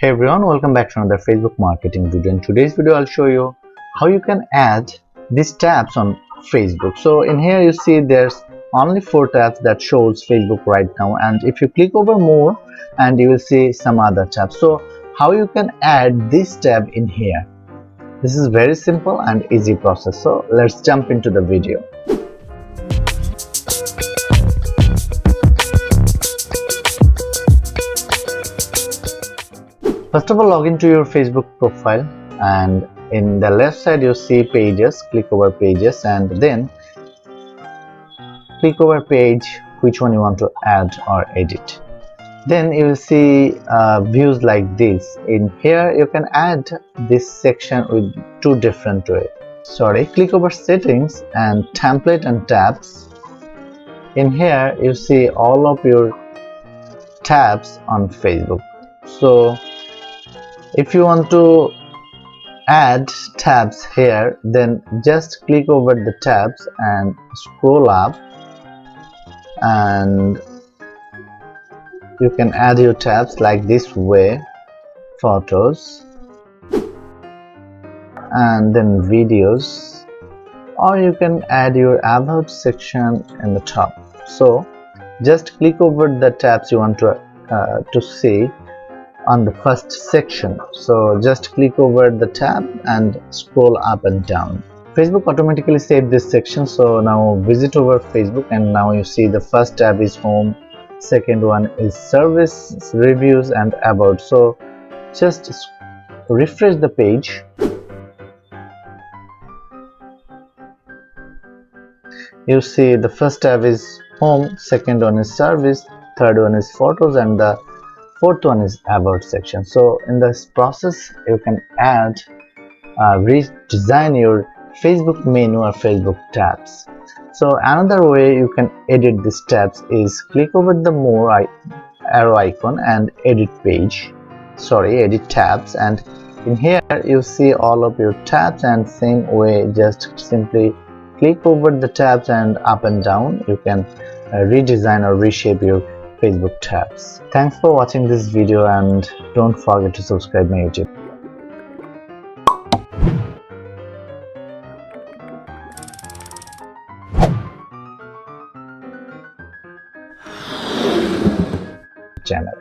Hey everyone, welcome back to another Facebook marketing video. In today's video I'll show you how you can add these tabs on Facebook. So in here you see there's only 4 tabs that shows Facebook right now, and if you click over more and you will see some other tabs. So how you can add this tab in here? This is very simple and easy process. So let's jump into the video. First of all, log into your Facebook profile, and in the left side you see pages. Click over pages and then click over page which one you want to add or edit. Then you will see views like this. In here you can add this section with 2 different ways. Click over settings and template and tabs. In here you see all of your tabs on Facebook. So if you want to add tabs here, then just click over the tabs and scroll up, and you can add your tabs like this way: photos and then videos, or you can add your about section in the top. So just click over the tabs you want to see on the first section. So just click over the tab and scroll up and down. Facebook automatically saved this section. So now visit over Facebook, and now you see the first tab is home, second one is service, reviews and about. So just refresh the page. You see the first tab is home, second one is service, third one is photos, and the fourth one is about section. So in this process you can add redesign your Facebook menu or Facebook tabs. So another way you can edit these tabs is click over the more arrow icon and edit tabs, and in here you see all of your tabs, and same way just simply click over the tabs and up and down you can redesign or reshape your Facebook tabs. Thanks for watching this video, and don't forget to subscribe my YouTube channel.